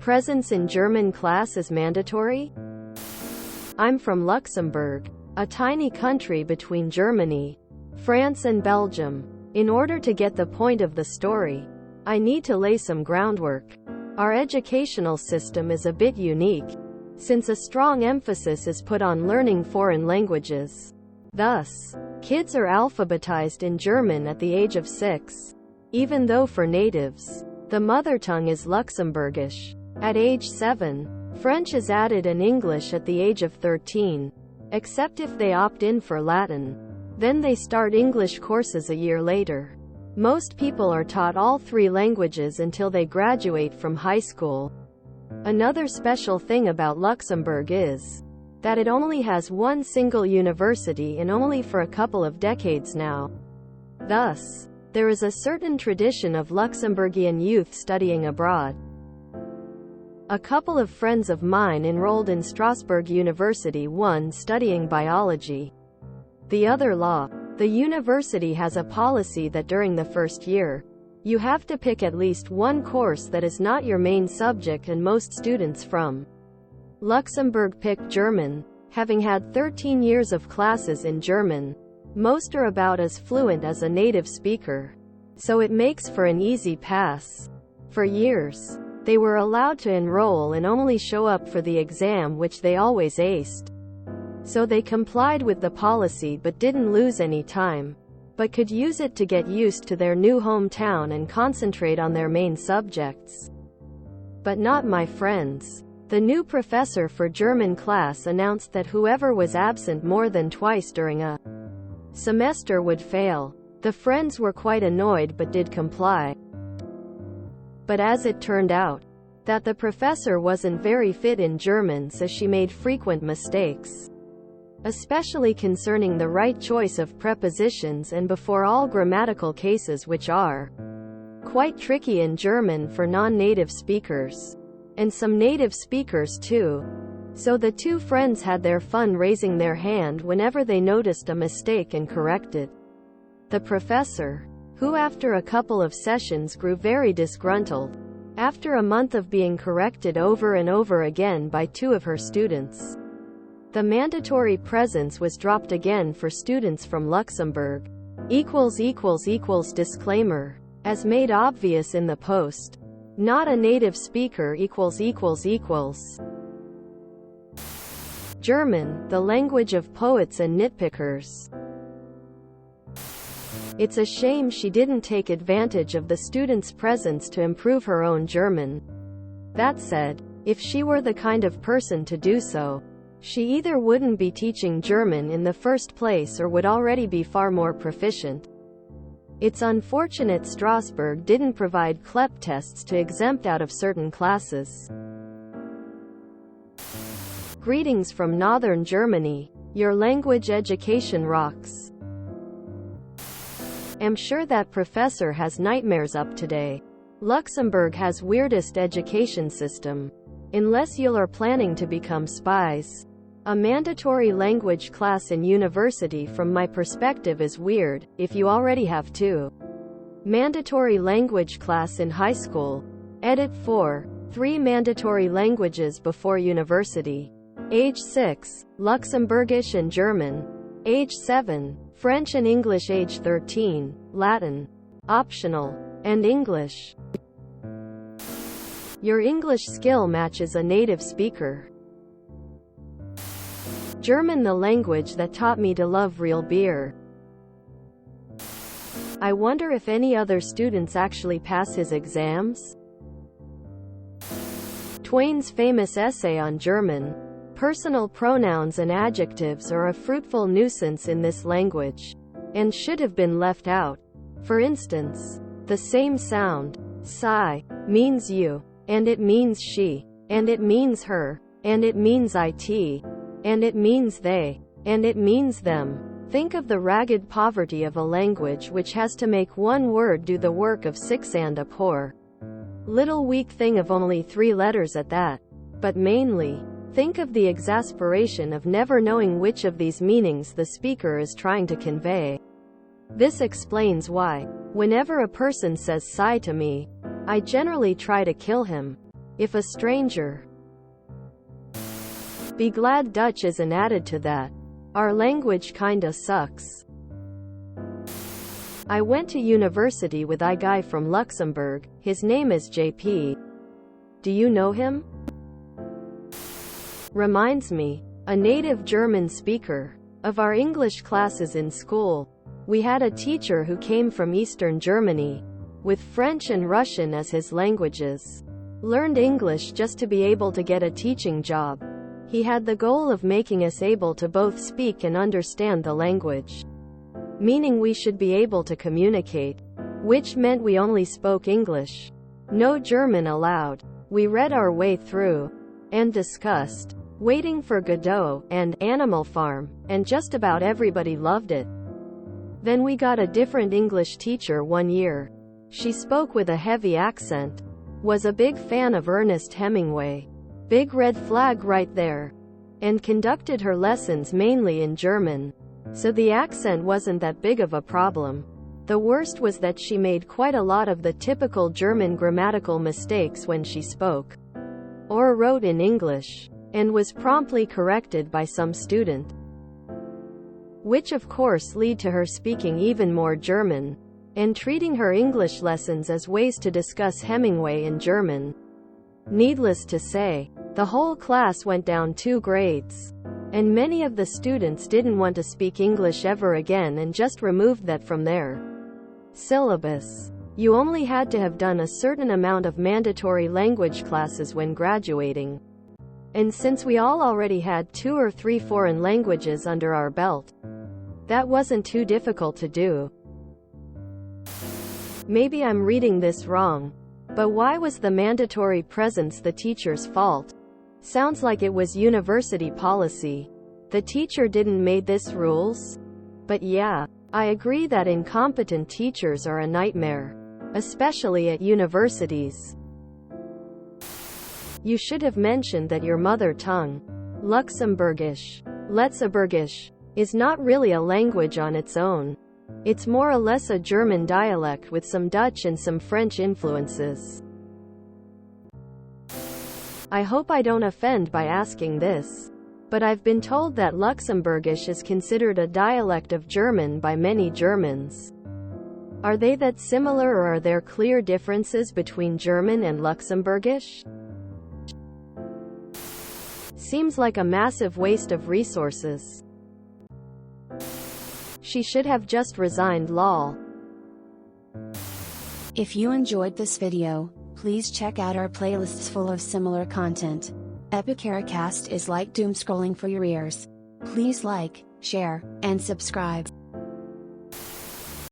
Presence in German class is mandatory? I'm from Luxembourg, a tiny country between Germany, France and Belgium. In order to get the point of the story, I need to lay some groundwork. Our educational system is a bit unique, since a strong emphasis is put on learning foreign languages. Thus, kids are alphabetized in German at the age of 6, even though for natives, the mother tongue is Luxembourgish. At age 7, French is added and English at the age of 13, except if they opt in for Latin. Then they start English courses a year later. Most people are taught all 3 languages until they graduate from high school. Another special thing about Luxembourg is that it only has one single university and only for a couple of decades now. Thus, there is a certain tradition of Luxembourgian youth studying abroad. A couple of friends of mine enrolled in Strasbourg University, one studying biology, the other law. The university has a policy that during the first year, you have to pick at least one course that is not your main subject, and most students from Luxembourg picked German, having had 13 years of classes in German. Most are about as fluent as a native speaker, so it makes for an easy pass. For years, they were allowed to enroll and only show up for the exam, which they always aced. So they complied with the policy but didn't lose any time, but could use it to get used to their new hometown and concentrate on their main subjects. But not my friends. The new professor for German class announced that whoever was absent more than twice during a semester would fail. The friends were quite annoyed but did comply. But as it turned out, that the professor wasn't very fit in German, so she made frequent mistakes, especially concerning the right choice of prepositions and before all grammatical cases, which are quite tricky in German for non-native speakers, and some native speakers too. So the two friends had their fun raising their hand whenever they noticed a mistake and corrected the professor, who after a couple of sessions grew very disgruntled. After a month of being corrected over and over again by 2 of her students, the mandatory presence was dropped again for students from Luxembourg. Disclaimer. As made obvious in the post, not a native speaker German, the language of poets and nitpickers. It's a shame she didn't take advantage of the students' presence to improve her own German. That said, if she were the kind of person to do so, she either wouldn't be teaching German in the first place or would already be far more proficient. It's unfortunate Strasbourg didn't provide CLEP tests to exempt out of certain classes. Greetings from Northern Germany. Your language education rocks. I'm sure that professor has nightmares up today. Luxembourg has weirdest education system. Unless you're planning to become spies. A mandatory language class in university from my perspective is weird, if you already have 2 mandatory language class in high school. Edit 4. 3 mandatory languages before university. Age 6, Luxembourgish and German. Age 7, French and English. Age 13, Latin. Optional. And English. Your English skill matches a native speaker. German, the language that taught me to love real beer. I wonder if any other students actually pass his exams? Twain's famous essay on German. Personal pronouns and adjectives are a fruitful nuisance in this language, and should have been left out. For instance, the same sound, sigh, means you, and it means she, and it means her, and it means it, and it means they, and it means them. Think of the ragged poverty of a language which has to make one word do the work of 6, and a poor little weak thing of only 3 letters at that. But mainly, think of the exasperation of never knowing which of these meanings the speaker is trying to convey. This explains why, whenever a person says sigh to me, I generally try to kill him. If a stranger. Be glad Dutch isn't added to that. Our language kinda sucks. I went to university with a guy from Luxembourg, his name is JP. Do you know him? Reminds me, a native German speaker, of our English classes in school. We had a teacher who came from Eastern Germany, with French and Russian as his languages. Learned English just to be able to get a teaching job. He had the goal of making us able to both speak and understand the language. Meaning we should be able to communicate, which meant we only spoke English. No German allowed. We read our way through, and discussed, Waiting for Godot, and Animal Farm, and just about everybody loved it. Then we got a different English teacher one year. She spoke with a heavy accent. Was a big fan of Ernest Hemingway. Big red flag right there. And conducted her lessons mainly in German. So the accent wasn't that big of a problem. The worst was that she made quite a lot of the typical German grammatical mistakes when she spoke or wrote in English, and was promptly corrected by some student. Which of course led to her speaking even more German, and treating her English lessons as ways to discuss Hemingway in German. Needless to say, the whole class went down 2 grades. And many of the students didn't want to speak English ever again and just removed that from their syllabus. You only had to have done a certain amount of mandatory language classes when graduating. And since we all already had 2 or 3 foreign languages under our belt, that wasn't too difficult to do. Maybe I'm reading this wrong. But why was the mandatory presence the teacher's fault? Sounds like it was university policy. The teacher didn't make this rules? But yeah, I agree that incompetent teachers are a nightmare. Especially at universities. You should have mentioned that your mother tongue, Luxembourgish, Letzeburgish, is not really a language on its own. It's more or less a German dialect with some Dutch and some French influences. I hope I don't offend by asking this, but I've been told that Luxembourgish is considered a dialect of German by many Germans. Are they that similar, or are there clear differences between German and Luxembourgish? Seems like a massive waste of resources. She should have just resigned, lol. If you enjoyed this video, please check out our playlists full of similar content. Epicaricast is like doom scrolling for your ears. Please like, share, and subscribe.